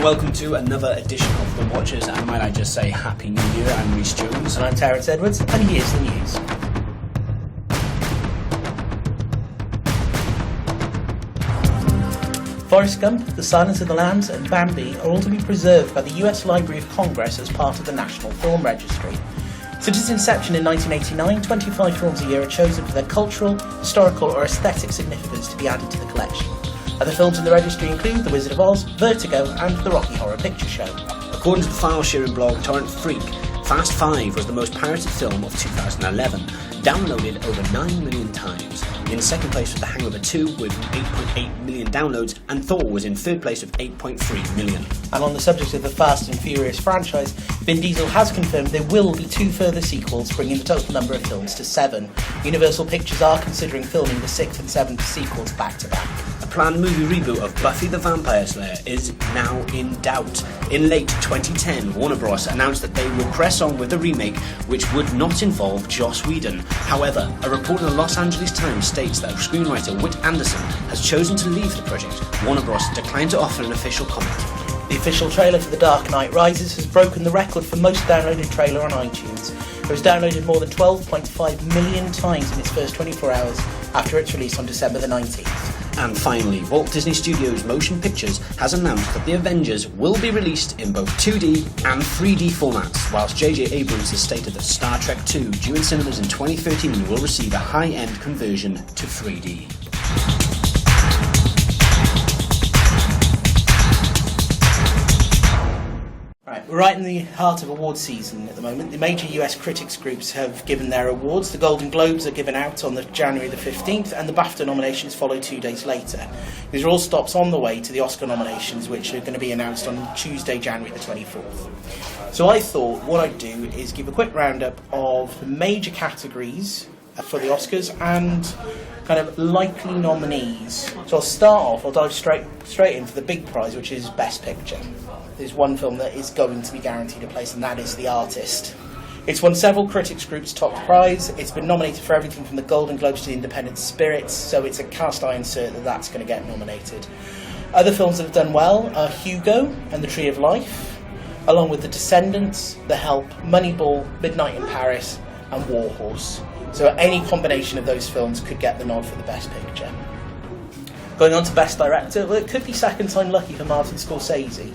welcome to another edition of The Watchers, and might I just say Happy New Year. I'm Rhys Jones. And I'm Terence Edwards, and here's the news. Forrest Gump, The Silence of the Lambs and Bambi are all to be preserved by the US Library of Congress as part of the National Film Registry. Since its inception in 1989, 25 films a year are chosen for their cultural, historical or aesthetic significance to be added to the collection. Other films in the registry include The Wizard of Oz, Vertigo and The Rocky Horror Picture Show. According to the file-sharing blog Torrent Freak, Fast 5 was the most pirated film of 2011, downloaded over 9 million times. In second place was The Hangover 2 with 8.8 million downloads, and Thor was in third place with 8.3 million. And on the subject of the Fast and Furious franchise, Vin Diesel has confirmed there will be 2 further sequels, bringing the total number of films to 7. Universal Pictures are considering filming the 6th and 7th sequels back-to-back. A planned movie reboot of Buffy the Vampire Slayer is now in doubt. In late 2010, Warner Bros. Announced that they would press on with a remake which would not involve Joss Whedon. However, a report in the Los Angeles Times states that screenwriter Whit Anderson has chosen to leave the project. Warner Bros. Declined to offer an official comment. The official trailer for The Dark Knight Rises has broken the record for most downloaded trailer on iTunes. It was downloaded more than 12.5 million times in its first 24 hours after its release on December the 19th. And finally, Walt Disney Studios Motion Pictures has announced that The Avengers will be released in both 2D and 3D formats, whilst J.J. Abrams has stated that Star Trek 2, due in cinemas in 2013, will receive a high-end conversion to 3D. We're right in the heart of award season at the moment. The major US critics groups have given their awards. The Golden Globes are given out on January the 15th, and the BAFTA nominations follow 2 days later. These are all stops on the way to the Oscar nominations, which are going to be announced on Tuesday, January the 24th. So I thought what I'd do is give a quick roundup of the major categories for the Oscars and kind of likely nominees. So I'll start off, I'll dive straight into the big prize, which is Best Picture. There's one film that is going to be guaranteed a place, and that is The Artist. It's won several critics groups' top prize. It's been nominated for everything from the Golden Globes to the Independent Spirits, so it's a cast iron cert that that's going to get nominated. Other films that have done well are Hugo and The Tree of Life, along with The Descendants, The Help, Moneyball, Midnight in Paris and War Horse. So any combination of those films could get the nod for the Best Picture. Going on to Best Director, well, it could be second time lucky for Martin Scorsese.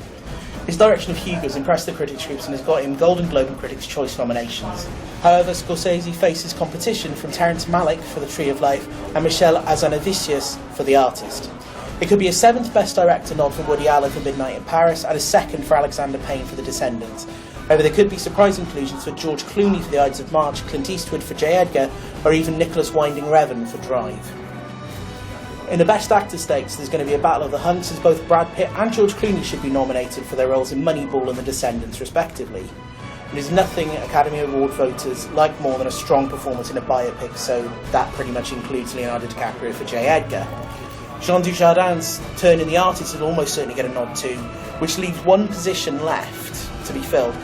His direction of Hugo has impressed the critics groups and has got him Golden Globe and Critics' Choice nominations. However, Scorsese faces competition from Terrence Malick for The Tree of Life and Michelle Hazanavicius for The Artist. It could be a 7th Best Director nod for Woody Allen for Midnight in Paris and a 2nd for Alexander Payne for The Descendants. However, there could be surprise inclusions for George Clooney for The Ides of March, Clint Eastwood for J. Edgar, or even Nicholas Winding Refn for Drive. In the Best Actor stakes, there's going to be a battle of the hunts, as both Brad Pitt and George Clooney should be nominated for their roles in Moneyball and The Descendants, respectively. There's nothing Academy Award voters like more than a strong performance in a biopic, so that pretty much includes Leonardo DiCaprio for J. Edgar. Jean Dujardin's turn in The Artist will almost certainly get a nod too, which leaves one position left to be filled.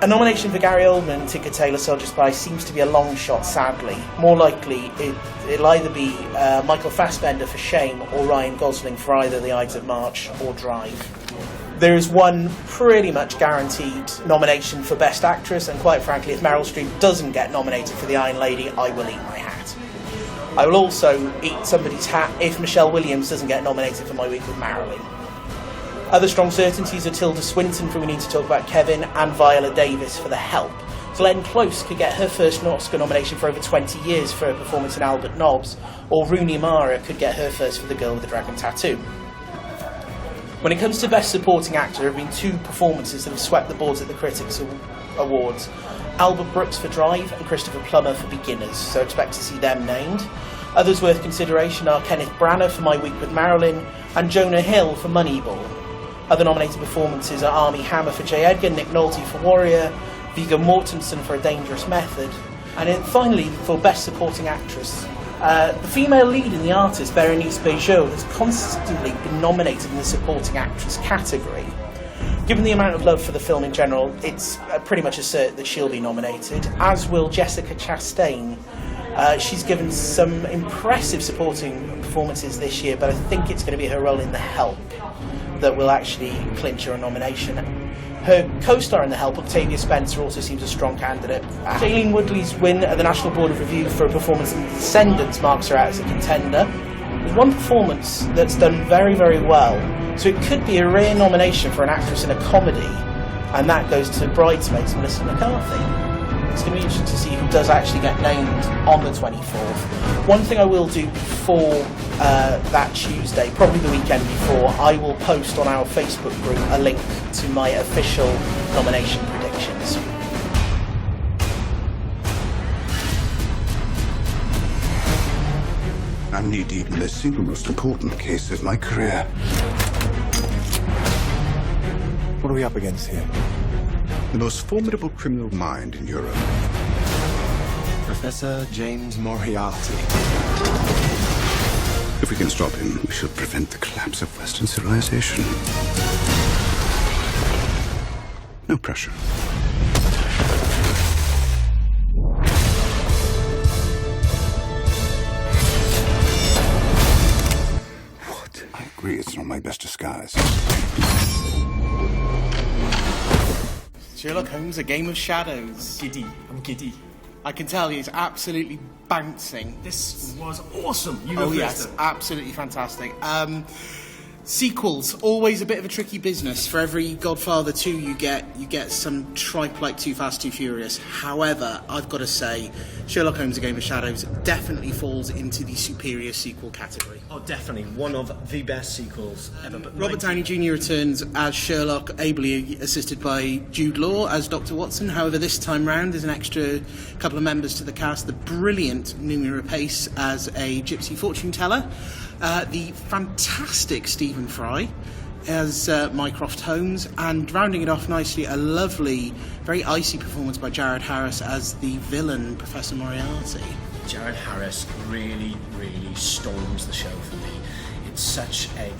A nomination for Gary Oldman and Tinker Tailor Soldier Spy seems to be a long shot, sadly. More likely, it'll either be Michael Fassbender for Shame or Ryan Gosling for either The Ides of March or Drive. There is one pretty much guaranteed nomination for Best Actress, and quite frankly, if Meryl Streep doesn't get nominated for The Iron Lady, I will eat my hat. I will also eat somebody's hat if Michelle Williams doesn't get nominated for My Week with Marilyn. Other strong certainties are Tilda Swinton for We Need to Talk About Kevin and Viola Davis for The Help. Glenn Close could get her first Oscar nomination for over 20 years for her performance in Albert Nobbs, or Rooney Mara could get her first for The Girl with the Dragon Tattoo. When it comes to Best Supporting Actor, there have been 2 performances that have swept the boards at the Critics' Awards. Albert Brooks for Drive and Christopher Plummer for Beginners, so expect to see them named. Others worth consideration are Kenneth Branagh for My Week with Marilyn and Jonah Hill for Moneyball. Other nominated performances are Armie Hammer for J. Edgar, Nick Nolte for Warrior, Viggo Mortensen for A Dangerous Method, and then finally for Best Supporting Actress. The female lead in The Artist, Berenice Bejo, has constantly been nominated in the Supporting Actress category. Given the amount of love for the film in general, it's pretty much a cert that she'll be nominated, as will Jessica Chastain. She's given some impressive supporting performances this year, but I think it's going to be her role in The Help that will actually clinch her a nomination. Her co-star in The Help, Octavia Spencer, also seems a strong candidate. Shailene Woodley's win at the National Board of Review for a performance in Descendants marks her out as a contender. There's one performance that's done very, very well, so it could be a rare nomination for an actress in a comedy, and that goes to Bridesmaids, Melissa McCarthy. It's going to be interesting to see who does actually get named on the 24th. One thing I will do before that Tuesday, probably the weekend before, I will post on our Facebook group a link to my official nomination predictions. I'm knee-deep in the single most important case of my career. What are we up against here? The most formidable criminal mind in Europe. Professor James Moriarty. If we can stop him, we should prevent the collapse of Western civilization. No pressure. What? I agree, it's not my best disguise. Sherlock Holmes, A Game of Shadows. I'm giddy. I can tell he's absolutely bouncing. This was awesome. Yes, absolutely fantastic. Sequels, always a bit of a tricky business. For every Godfather 2 you get some tripe like Too Fast, Too Furious. However, I've got to say, Sherlock Holmes, A Game of Shadows definitely falls into the superior sequel category. Oh, definitely. One of the best sequels ever. But Robert Downey Jr. returns as Sherlock, ably assisted by Jude Law as Dr. Watson. However, this time round there's an extra couple of members to the cast. The brilliant Noomi Rapace as a gypsy fortune teller. The fantastic Stephen Fry as Mycroft Holmes, and rounding it off nicely, a lovely, very icy performance by Jared Harris as the villain, Professor Moriarty. Jared Harris really, really storms the show for me. It's such a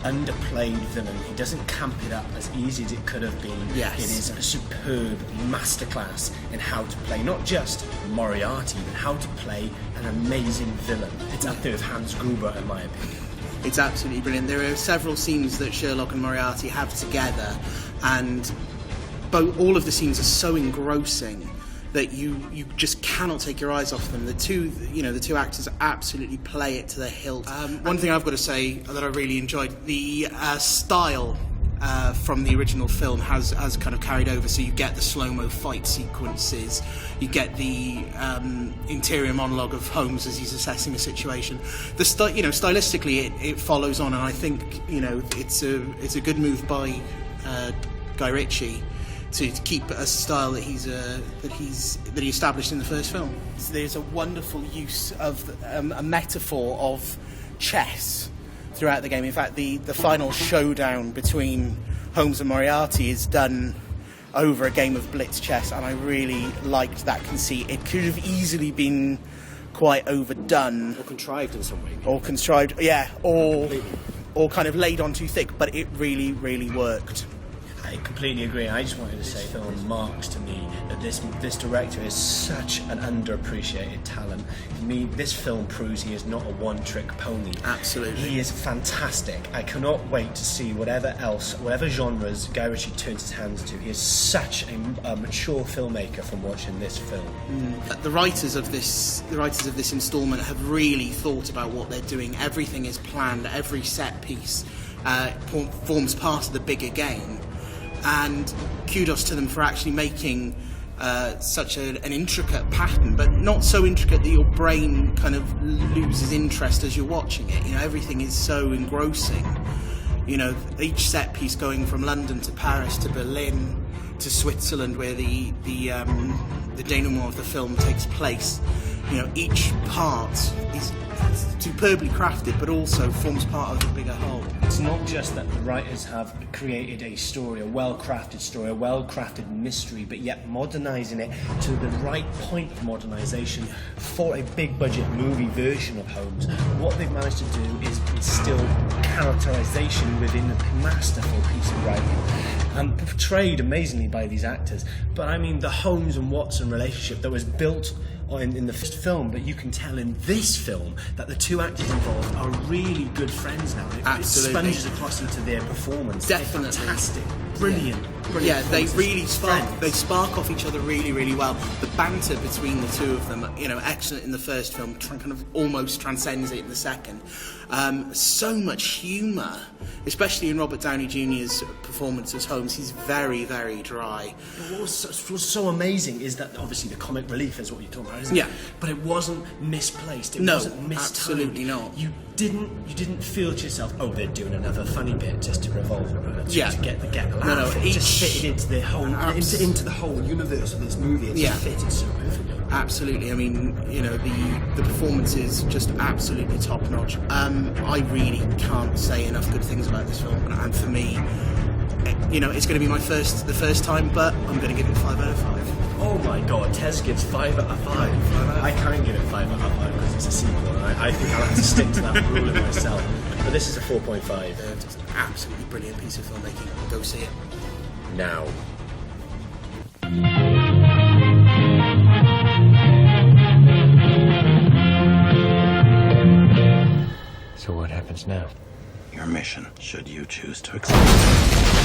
underplayed villain. He doesn't camp it up as easy as it could have been. Yes. It is a superb masterclass in how to play not just Moriarty, but how to play an amazing villain. It's up there with Hans Gruber, in my opinion. It's absolutely brilliant. There are several scenes that Sherlock and Moriarty have together, and all of the scenes are so engrossing that you just cannot take your eyes off them. The two actors absolutely play it to the hilt. One thing I've got to say that I really enjoyed, the style from the original film has kind of carried over. So you get the slow-mo fight sequences, you get the interior monologue of Holmes as he's assessing a situation. Stylistically it follows on, and I think it's a good move by Guy Ritchie to keep a style that he established in the first film. There's a wonderful use of a metaphor of chess throughout the game. In fact, the final showdown between Holmes and Moriarty is done over a game of blitz chess, and I really liked that conceit. It could have easily been quite overdone. Or contrived in some way. Or contrived, yeah, or kind of laid on too thick, but it really, really worked. I completely agree. I just wanted to say, film marks to me that this director is such an underappreciated talent. To me, this film proves he is not a one-trick pony. Absolutely. He is fantastic. I cannot wait to see whatever genres Guy Ritchie turns his hands to. He is such a mature filmmaker from watching this film. The writers of this instalment have really thought about what they're doing. Everything is planned. Every set piece forms part of the bigger game. And kudos to them for actually making such an intricate pattern, but not so intricate that your brain kind of loses interest as you're watching it. Everything is so engrossing. Each set piece going from London to Paris to Berlin to Switzerland, where the denouement of the film takes place. Each part is superbly crafted, but also forms part of the bigger whole. It's not just that the writers have created a story, a well-crafted story, a well-crafted mystery, but yet modernising it to the right point of modernisation for a big-budget movie version of Holmes. What they've managed to do is instill characterisation within a masterful piece of writing, and portrayed amazingly by these actors. But I mean, the Holmes and Watson relationship that was built in the first film, but you can tell in this film that the two actors involved are really good friends now. It Absolutely. sponges across into their performance. Definitely. They're fantastic, brilliant. Yeah, they performances. really spark. Friends. They spark off each other really, really well. The banter between the two of them, excellent in the first film, kind of almost transcends it in the second. So much humour, especially in Robert Downey Jr.'s performance as Holmes. He's very, very dry. But what was so amazing is that obviously the comic relief is what you're talking about, isn't Yeah. it? But it wasn't misplaced. It No, wasn't mistimed. absolutely not. You didn't feel to yourself, oh, they're doing another funny bit just to revolve around, to get the laugh. No, it just fitted into the whole into the whole universe of this movie. It just fitted so perfectly. Absolutely. I mean, the performance is just absolutely top notch. I really can't say enough good things about this film, and for me, it's going to be the first time, but I'm going to give it 5 out of 5. Oh my god, Tez gives 5 out of 5. I can't give it 5 out of 5 because it's a sequel, and I think I'll have to stick to that rule in myself. But this is a 4.5. It's an absolutely brilliant piece of filmmaking. Go see it. Now. So what happens now? Your mission, should you choose to accept it.